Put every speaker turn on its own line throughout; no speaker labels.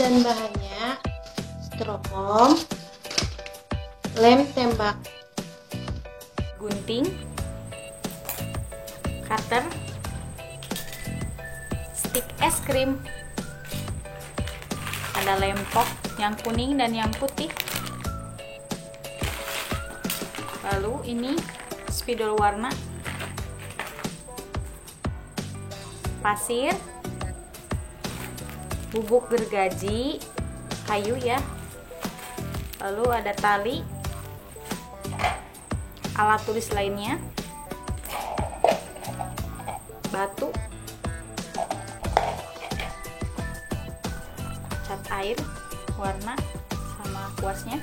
dan bahannya styrofoam, lem tembak,
gunting, cutter, stik es krim, ada lem pop yang kuning dan yang putih. Lalu ini spidol warna, pasir, bubuk gergaji, kayu ya. Lalu ada tali, alat tulis lainnya, batu, cat air warna sama kuasnya,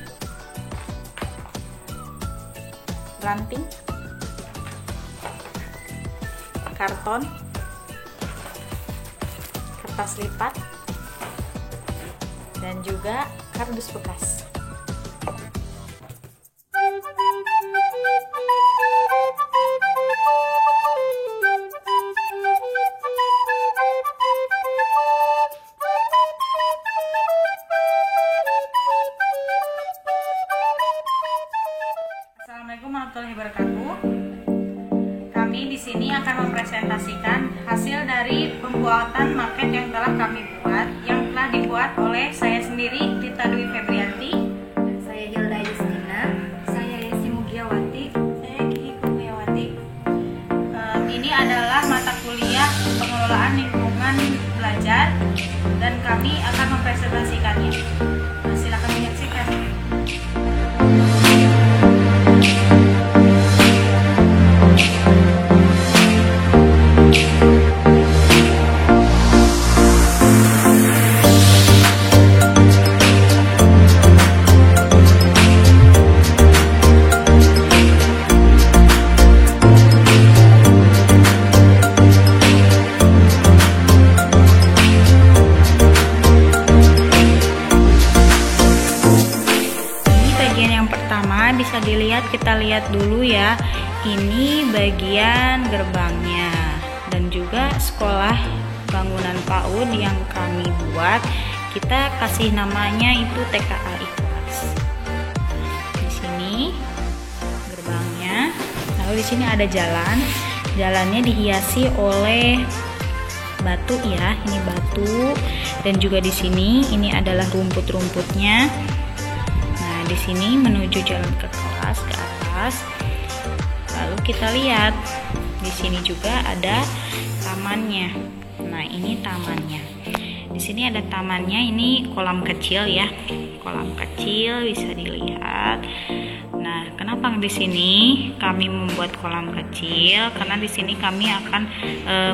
ranting, karton, kertas lipat, dan juga kardus bekas. Assalamualaikum warahmatullahi wabarakatuh. Kami di sini akan mempresentasikan hasil dari pembuatan maket yang telah kami buat, yang telah dibuat oleh saya sendiri, Rita Dwi Febrianti,
Saya Hilda Justina,
saya Yesi Mugiawati, saya Kiki Kurniawati. Ini adalah mata kuliah pengelolaan lingkungan belajar dan kami akan mempresentasikannya. Silakan menyaksikan. Bisa dilihat, kita lihat dulu ya, ini bagian gerbangnya dan juga sekolah bangunan PAUD yang kami buat, kita kasih namanya itu TKA Ikhlas. Di sini gerbangnya, lalu di sini ada jalannya dihiasi oleh batu ya, ini batu, dan juga di sini ini adalah rumput-rumputnya. Di sini menuju jalan ke kelas ke atas. Lalu kita lihat di sini juga ada tamannya. Nah, ini tamannya. Di sini ada tamannya, ini kolam kecil ya. Kolam kecil bisa dilihat. Nah, kenapa di sini kami membuat kolam kecil? Karena di sini kami akan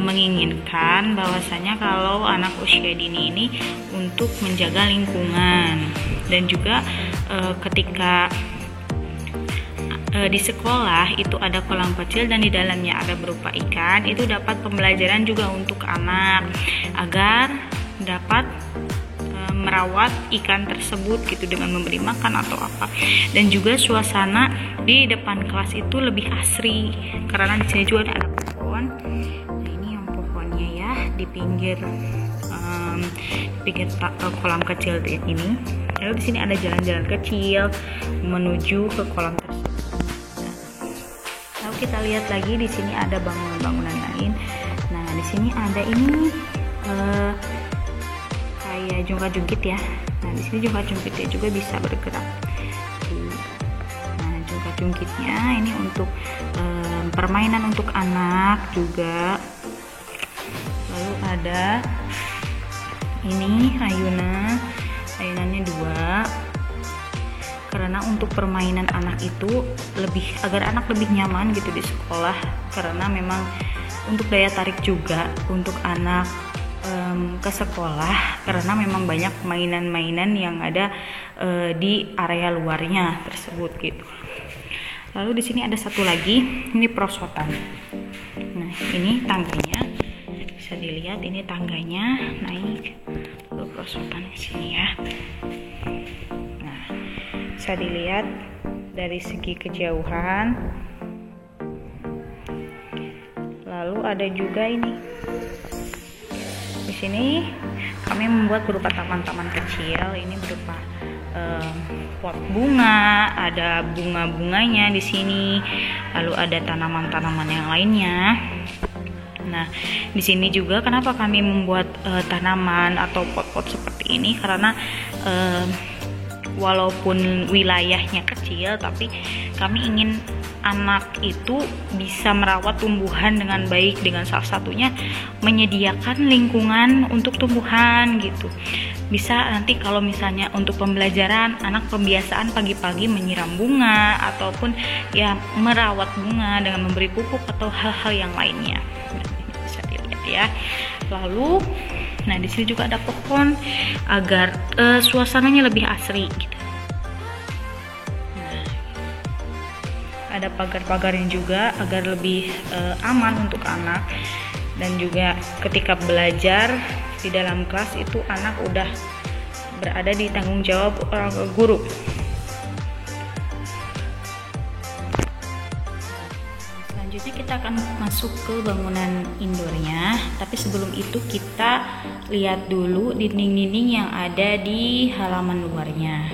menginginkan bahwasanya kalau anak usia dini ini untuk menjaga lingkungan dan juga ketika di sekolah itu ada kolam kecil dan di dalamnya ada berupa ikan, itu dapat pembelajaran juga untuk anak agar dapat merawat ikan tersebut gitu dengan memberi makan atau apa, dan juga suasana di depan kelas itu lebih asri karena di sini juga ada pohon. Nah, ini yang pohonnya ya di pinggir kolam kecil ini. Lalu di sini ada jalan-jalan kecil menuju ke kolam tersebut. Nah, lalu kita lihat lagi di sini ada bangunan-bangunan lain. Nah, di sini ada ini kayak jungkat-jungkit ya. Nah, di sini jungkat-jungkitnya juga bisa bergerak. Nah, jungkat-jungkitnya ini untuk permainan untuk anak juga. Lalu ada ini ayunannya 2, karena untuk permainan anak itu agar anak lebih nyaman gitu di sekolah, karena memang untuk daya tarik juga untuk anak ke sekolah, karena memang banyak mainan-mainan yang ada di area luarnya tersebut gitu. Lalu di sini ada satu lagi, ini perosotan. Nah, ini tangganya bisa dilihat, ini tangganya naik, lalu perosotan di sini ya. Nah, bisa dilihat dari segi kejauhan. Lalu ada juga ini, di sini kami membuat berupa taman-taman kecil. Ini berupa pot bunga, ada bunga-bunganya di sini, lalu ada tanaman-tanaman yang lainnya. Nah, di sini juga kenapa kami membuat tanaman atau pot-pot seperti ini, karena walaupun wilayahnya kecil, tapi kami ingin anak itu bisa merawat tumbuhan dengan baik, dengan salah satunya menyediakan lingkungan untuk tumbuhan gitu. Bisa nanti kalau misalnya untuk pembelajaran, anak pembiasaan pagi-pagi menyiram bunga ataupun ya merawat bunga dengan memberi pupuk atau hal-hal yang lainnya. Bisa dilihat ya. Lalu nah di sini juga ada pohon agar suasananya lebih asri gitu. Nah, ada pagar-pagarnya juga agar lebih aman untuk anak, dan juga ketika belajar di dalam kelas itu anak udah berada di tanggung jawab orang guru. Selanjutnya kita akan masuk ke bangunan indoornya, tapi sebelum itu kita lihat dulu dinding-dinding yang ada di halaman luarnya.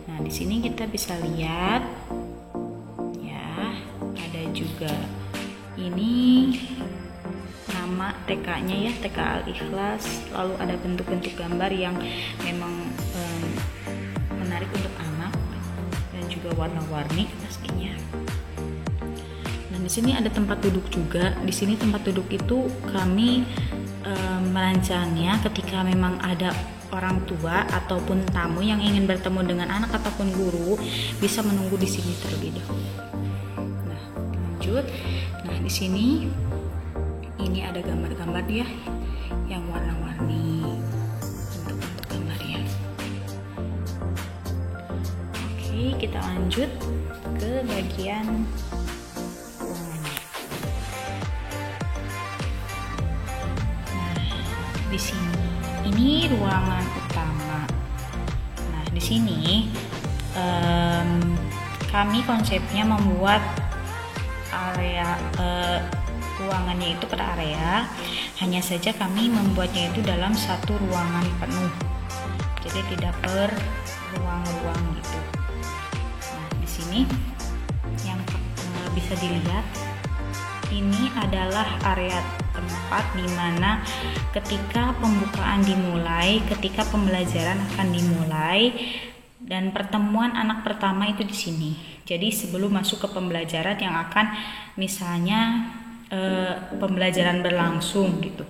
Nah, di sini kita bisa lihat ya, ada juga ini nama TK-nya ya, TK Al-Ikhlas. Lalu ada bentuk-bentuk gambar yang memang menarik untuk anak dan juga warna-warni pastinya. Dan di sini ada tempat duduk juga. Di sini tempat duduk itu kami merancangnya ketika memang ada orang tua ataupun tamu yang ingin bertemu dengan anak ataupun guru bisa menunggu di sini terlebih dahulu. Nah, lanjut. Nah, di sini ini ada gambar-gambar ya yang warna-warni untuk gambarnya. Oke, kita lanjut ke bagian ruangannya. Nah, di sini ini ruangan utama. Nah, di sini kami konsepnya membuat area ruangannya itu per area, hanya saja kami membuatnya itu dalam satu ruangan penuh, jadi tidak per ruang-ruang gitu. Nah, di sini yang bisa dilihat ini adalah area tempat di mana ketika pembukaan dimulai, ketika pembelajaran akan dimulai, dan pertemuan anak pertama itu di sini. Jadi sebelum masuk ke pembelajaran yang akan misalnya pembelajaran berlangsung gitu.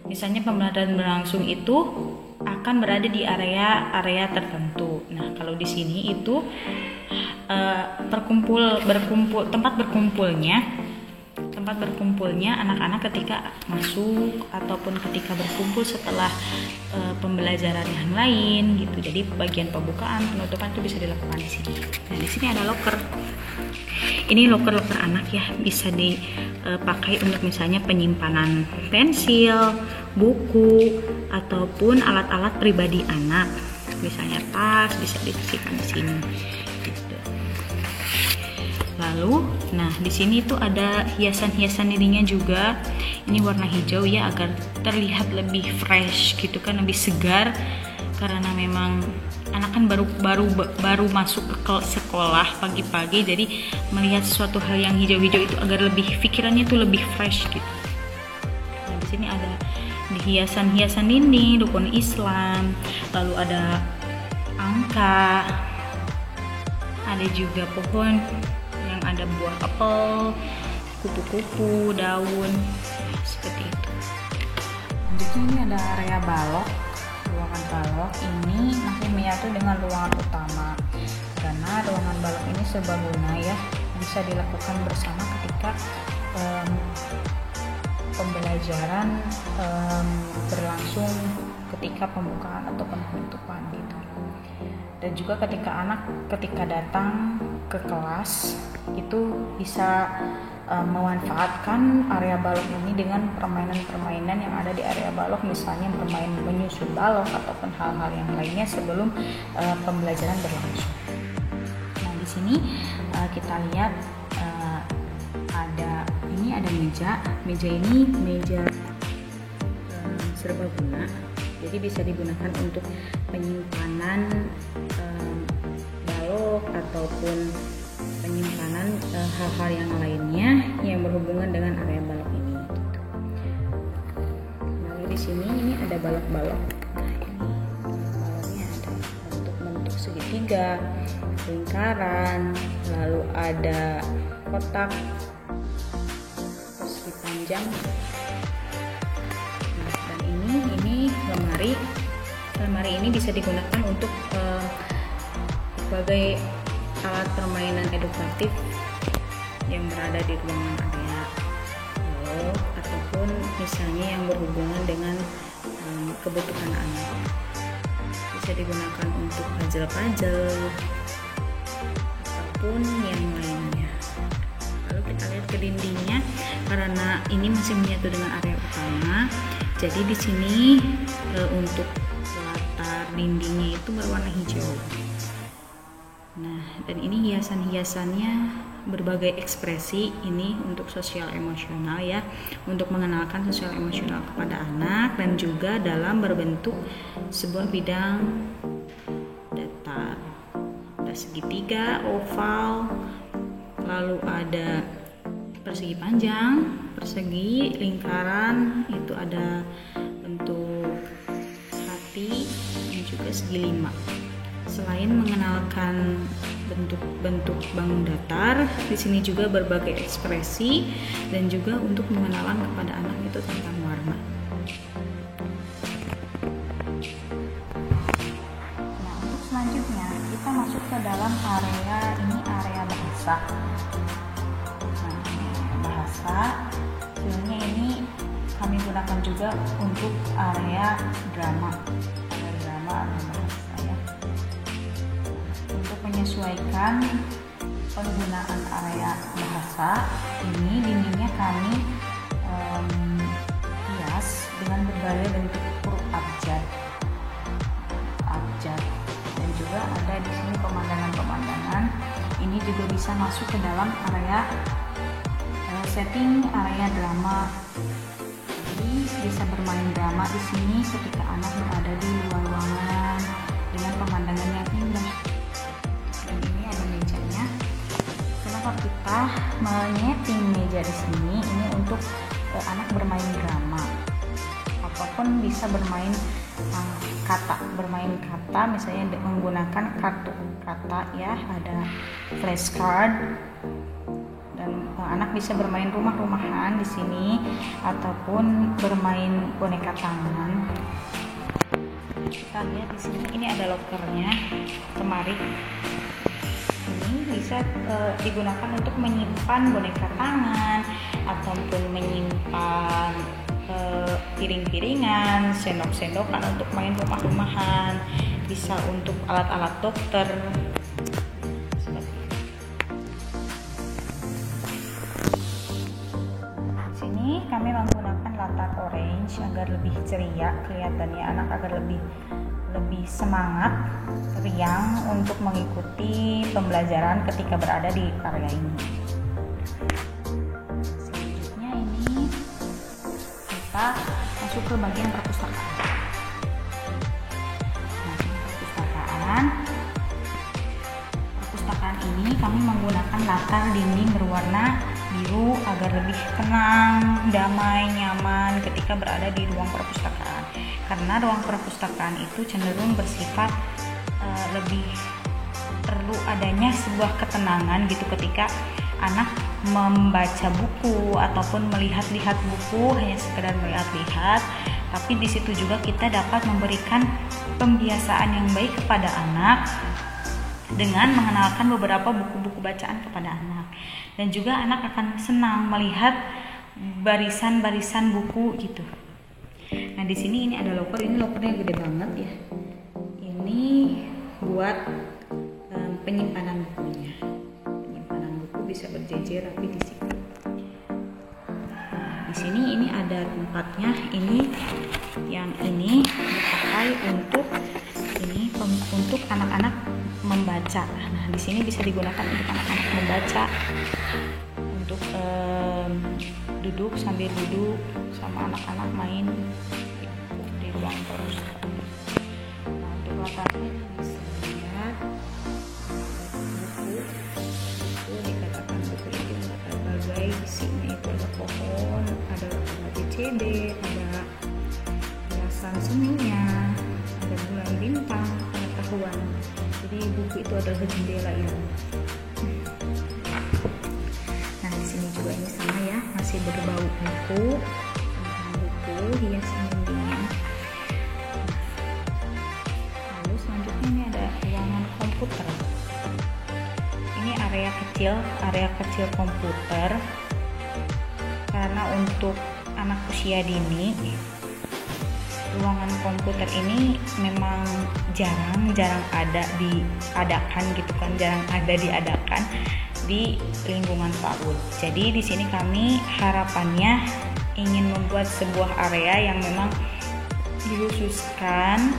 Misalnya pembelajaran berlangsung itu akan berada di area tertentu. Nah, kalau di sini itu tempat berkumpulnya anak-anak ketika masuk ataupun ketika berkumpul setelah pembelajaran yang lain gitu. Jadi bagian pembukaan, penutupan itu bisa dilakukan di sini. Nah, di sini ada loker. Ini loker anak ya, bisa dipakai untuk misalnya penyimpanan pensil, buku, ataupun alat-alat pribadi anak. Misalnya tas bisa disimpan di sini. Gitu. Lalu, nah di sini tuh ada hiasan-hiasan dindingnya juga. Ini warna hijau ya agar terlihat lebih fresh gitu kan, lebih segar. Karena memang anak kan baru masuk ke sekolah pagi-pagi, jadi melihat sesuatu hal yang hijau-hijau itu agar lebih pikirannya tuh lebih fresh gitu. Nah, di sini ada hiasan-hiasan dinding rukun Islam, lalu ada angka, ada juga pohon yang ada buah apel, kupu-kupu, daun, seperti itu. Lanjutnya ini ada area balok. Ruangan balok ini masih menyatu dengan ruangan utama, karena ruangan balok ini serbaguna ya, bisa dilakukan bersama ketika pembelajaran berlangsung, ketika pembukaan ataupun penutupan gitu. Dan juga ketika datang ke kelas itu bisa memanfaatkan area balok ini dengan permainan-permainan yang ada di area balok, misalnya bermain menyusun balok ataupun hal-hal yang lainnya sebelum pembelajaran berlangsung. Nah, di sini kita lihat ada meja ini meja serbaguna. Jadi bisa digunakan untuk penyimpanan balok ataupun penyimpanan hal-hal yang lainnya yang berhubungan dengan area balok ini. Lalu di sini ini ada balok-balok. Nah, ini baloknya ada bentuk segitiga, lingkaran, lalu ada kotak, persegi panjang. Nah, dan ini lemari. Lemari ini bisa digunakan untuk sebagai alat permainan edukatif yang berada di ruangan area balok, ataupun misalnya yang berhubungan dengan kebutuhan anak. Bisa digunakan untuk puzzle-puzzle ataupun yang lainnya. Lalu kita lihat ke dindingnya, karena ini masih menyatu dengan area utama. Jadi di sini untuk latar dindingnya itu berwarna hijau. Nah, dan ini hiasan-hiasannya berbagai ekspresi. Ini untuk sosial emosional ya, untuk mengenalkan sosial emosional kepada anak, dan juga dalam berbentuk sebuah bidang datar. Ada segitiga, oval, lalu ada persegi panjang, persegi, lingkaran, itu ada bentuk hati, dan juga segi 5. Selain mengenalkan bentuk-bentuk bangun datar, di sini juga berbagai ekspresi dan juga untuk mengenalkan kepada anak itu tentang warna. Nah, untuk selanjutnya kita masuk ke dalam area ini, area bahasa. Nah, bahasa sebenarnya ini kami gunakan juga untuk area drama. Area bahasa ya. Untuk menyesuaikan penggunaan area bahasa ini, dindingnya kami hias dengan berbagai bentuk huruf abjad, dan juga ada di sini pemandangan-pemandangan. Ini juga bisa masuk ke dalam area setting area drama. Jadi bisa bermain drama di sini ketika anak berada di luar ruangan dengan pemandangan yang indah. Dan ini ada mejanya. Kenapa kita menyeting meja di sini? Ini untuk anak bermain drama, ataupun bisa bermain kata, misalnya menggunakan kartu kata ya, ada flashcard. Dan anak bisa bermain rumah-rumahan di sini, ataupun bermain boneka tangan. Kita lihat di sini, ini ada lokernya, lemari. Ini bisa digunakan untuk menyimpan boneka tangan, ataupun menyimpan piring-piringan, sendok-sendokan untuk main rumah-rumahan. Bisa untuk alat-alat dokter. Kami menggunakan latar orange agar lebih ceria kelihatannya, anak agar lebih semangat, riang untuk mengikuti pembelajaran ketika berada di area ini. Selanjutnya ini kita masuk ke bagian perpustakaan. Perpustakaan ini kami menggunakan latar dinding berwarna biru agar lebih tenang, damai, nyaman ketika berada di ruang perpustakaan. Karena ruang perpustakaan itu cenderung bersifat lebih perlu adanya sebuah ketenangan gitu ketika anak membaca buku ataupun melihat-lihat buku, hanya sekedar melihat-lihat, tapi di situ juga kita dapat memberikan pembiasaan yang baik kepada anak dengan mengenalkan beberapa buku-buku bacaan kepada anak. Dan juga anak akan senang melihat barisan-barisan buku gitu. Nah, di sini ini ada loker, ini lokernya gede banget ya. Ini buat penyimpanan bukunya. Penyimpanan buku bisa berjejer rapi di sini. Nah, di sini ini ada tempatnya. Ini yang ini dipakai untuk anak-anak membaca. Nah, di sini bisa digunakan untuk anak-anak membaca, untuk duduk sambil duduk sama anak-anak main. ruang perpustakaan. Nah, untuk latarnya bisa lihat buku dikatakan buku itu berbagai isinya, itu ada pohon, ada ABCD, ada hiasan seninya, ada bulan bintang, pengetahuan. Jadi buku itu adalah jendela ilmu. Nah, di sini juga ini sama ya, masih berbau buku, hiasan dindingnya. Lalu selanjutnya ini ada ruangan komputer. Ini area kecil komputer, karena untuk anak usia dini ruangan komputer ini memang jarang ada diadakan gitu kan, diadakan di lingkungan PAUD. Jadi di sini kami harapannya ingin membuat sebuah area yang memang dikhususkan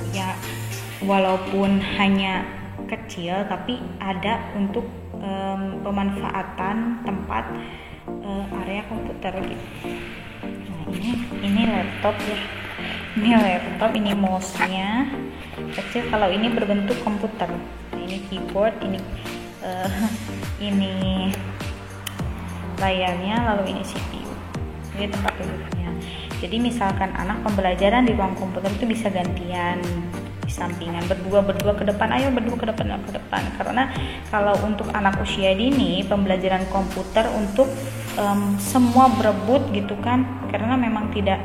ya, walaupun hanya kecil tapi ada untuk pemanfaatan tempat area komputer gitu. Nah, ini laptop ya. Ini laptop, ini mouse-nya kecil. Kalau ini berbentuk komputer. Nah, ini keyboard, ini layarnya, lalu ini CPU. Ini tempat duduknya. Jadi misalkan anak pembelajaran di ruang komputer itu bisa gantian di sampingan, berdua ke depan, ayo berdua ke depan. Karena kalau untuk anak usia dini pembelajaran komputer untuk semua berebut gitu kan, karena memang tidak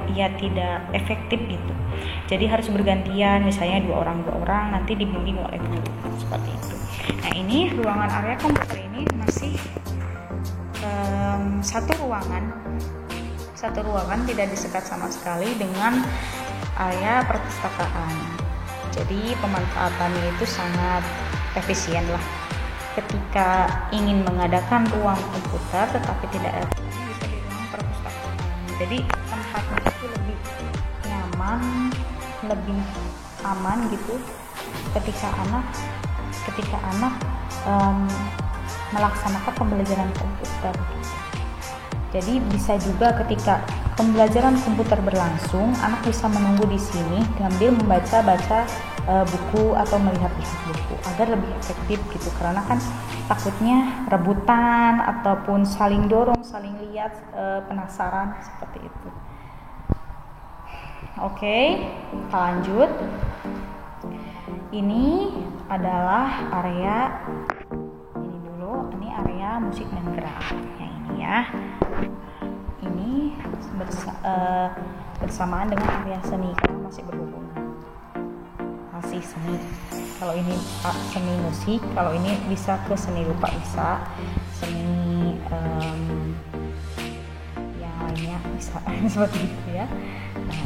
efektif gitu. Jadi harus bergantian, misalnya dua orang nanti dibimbing oleh guru seperti itu. Nah, ini ruangan area komputer ini masih satu ruangan tidak disekat sama sekali dengan area perpustakaan. Jadi pemanfaatannya itu sangat efisien lah. Ketika ingin mengadakan ruang komputer tetapi tidak efisien, bisa di ruang perpustakaan. Jadi tempatnya itu lebih nyaman, lebih aman gitu ketika anak melaksanakan pembelajaran komputer. Jadi bisa juga ketika pembelajaran komputer berlangsung, anak bisa menunggu di sini sambil membaca buku atau melihat buku agar lebih efektif gitu. Karena kan takutnya rebutan ataupun saling dorong, saling lihat, penasaran seperti itu. Oke, kita lanjut. Ini adalah area ini area musik dan gerak. Yang ini ya. Ini bersamaan dengan area seni karena masih berhubungan. Masih seni. Kalau ini seni musik, kalau ini bisa ke seni rupa, bisa seni yang lainnya bisa seperti itu ya. Nah,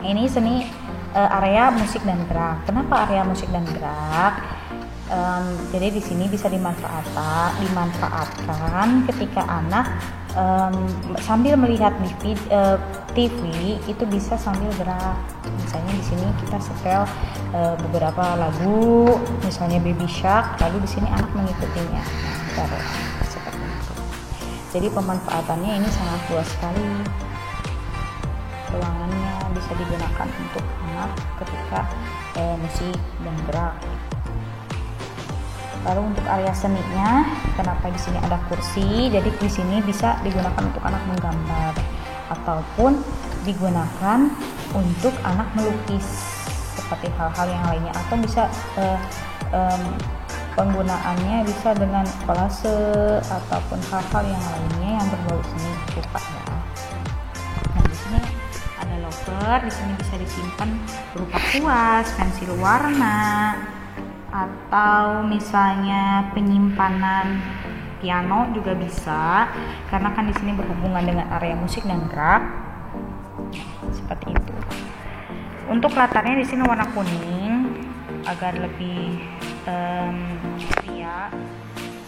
ini seni area musik dan gerak. Kenapa area musik dan gerak? Jadi di sini bisa dimanfaatkan ketika anak sambil melihat TV itu bisa sambil gerak. Misalnya di sini kita setel beberapa lagu, misalnya Baby Shark, lalu di sini anak mengikutinya. Seperti itu. Jadi pemanfaatannya ini sangat luas sekali. Ruangannya bisa digunakan untuk anak ketika musik dan gerak. Lalu untuk area seninya, kenapa di sini ada kursi? Jadi di sini bisa digunakan untuk anak menggambar ataupun digunakan untuk anak melukis seperti hal-hal yang lainnya, atau bisa penggunaannya bisa dengan kolase ataupun hal-hal yang lainnya yang berbau seni rupa ya. Nah, di sini ada loker, di sini bisa disimpan berupa kuas, pensil warna, atau misalnya penyimpanan piano juga bisa, karena kan di sini berhubungan dengan area musik dan gerak. Seperti itu. Untuk latarnya di sini warna kuning agar lebih ceria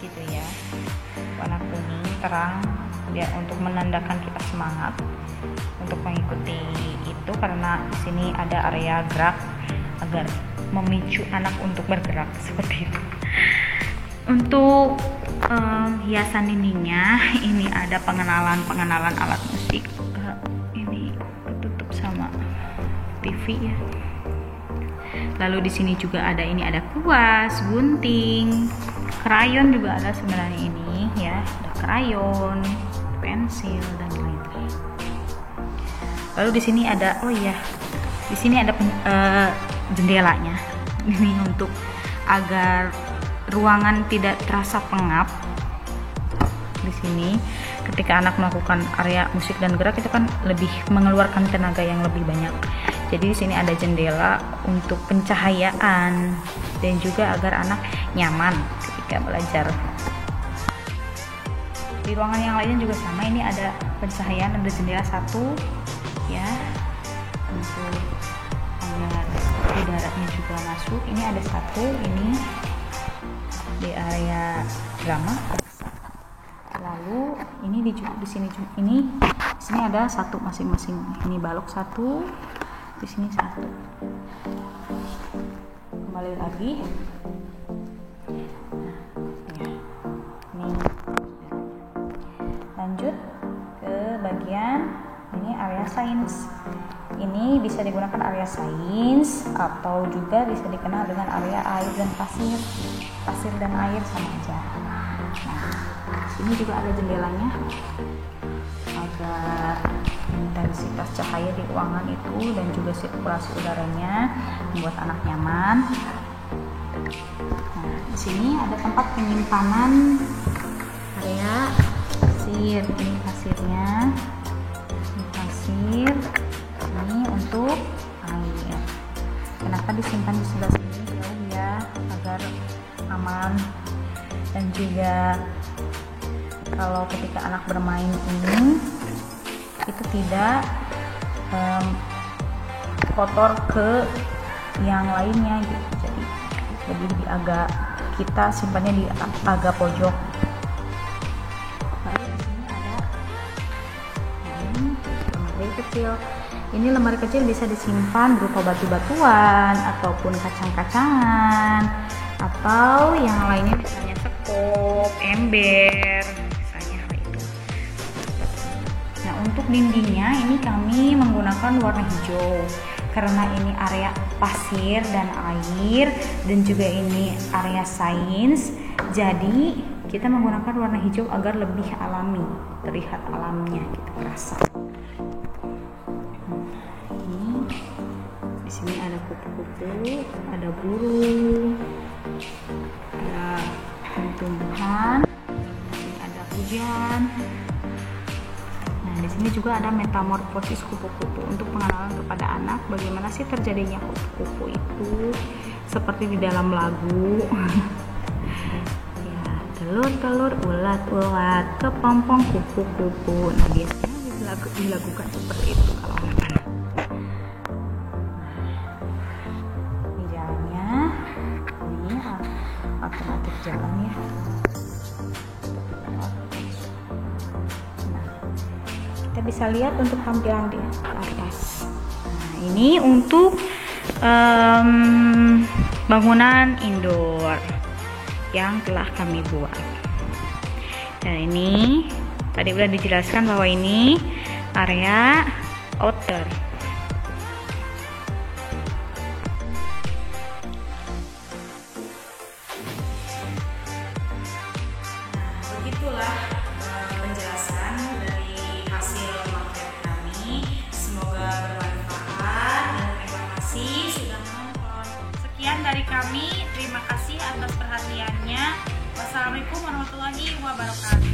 gitu ya. Warna kuning terang biar untuk menandakan kita semangat untuk mengikuti itu, karena di sini ada area gerak agar memicu anak untuk bergerak seperti itu. Untuk hiasan dindingnya ini ada pengenalan alat musik. Ini ketutup sama UV ya. Lalu di sini juga ada kuas, gunting, krayon juga ada sebenarnya ini ya, ada krayon, pensil dan lain-lain. Lalu di sini ada di sini ada jendelanya. Ini untuk agar ruangan tidak terasa pengap. Di sini ketika anak melakukan area musik dan gerak itu kan lebih mengeluarkan tenaga yang lebih banyak. Jadi di sini ada jendela untuk pencahayaan dan juga agar anak nyaman ketika belajar. Di ruangan yang lainnya juga sama, ini ada pencahayaan, ada jendela satu ya untuk agar udaranya juga masuk. Ini ada satu, ini di area drama. Lalu ini di sini ada satu masing-masing. Ini balok satu, di sini satu. Kembali lagi. Ini lanjut ke bagian ini area sains. Ini bisa digunakan area sains atau juga bisa dikenal dengan area air dan pasir. Pasir dan air sama aja. Nah, sini juga ada jendelanya agar intensitas cahaya di ruangan itu dan juga sirkulasi udaranya membuat anak nyaman. Nah, di sini ada tempat penyimpanan area pasir. Ini pasirnya, ini pasir, ini untuk air. Kenapa disimpan di sebelah sini jauh ya, agar aman dan juga kalau ketika anak bermain ini itu tidak kotor ke yang lainnya gitu. Jadi lebih agak kita simpannya di agak pojok. Lalu di sini ada lemari kecil. Ini lemari kecil bisa disimpan berupa batu-batuan ataupun kacang-kacangan atau yang lainnya, misalnya sekop, ember. Untuk dindingnya ini kami menggunakan warna hijau karena ini area pasir dan air dan juga ini area sains, jadi kita menggunakan warna hijau agar lebih alami, terlihat alamnya, kita kerasa. Ini di sini ada kupu-kupu, ada burung, ada tumbuhan, ada hujan. Di sini juga ada metamorfosis kupu-kupu untuk pengenalan kepada anak bagaimana sih terjadinya kupu-kupu itu seperti di dalam lagu. Ya, telur-telur, ulat-ulat, kepompong kupu-kupu. Nah, biasanya dilakukan seperti itu kalau anak-anak. Ini jalannya, ini alternatif jalan ya. Kita bisa lihat untuk tampilan di atas. Nah, ini untuk bangunan indoor yang telah kami buat. Dan ini tadi udah dijelaskan bahwa ini area outdoor. Nah, begitulah penjelasan dari hasil maket kami. Semoga bermanfaat dan terima kasih sudah menonton. Sekian dari kami, terima kasih atas perhatiannya. Wassalamualaikum warahmatullahi wabarakatuh.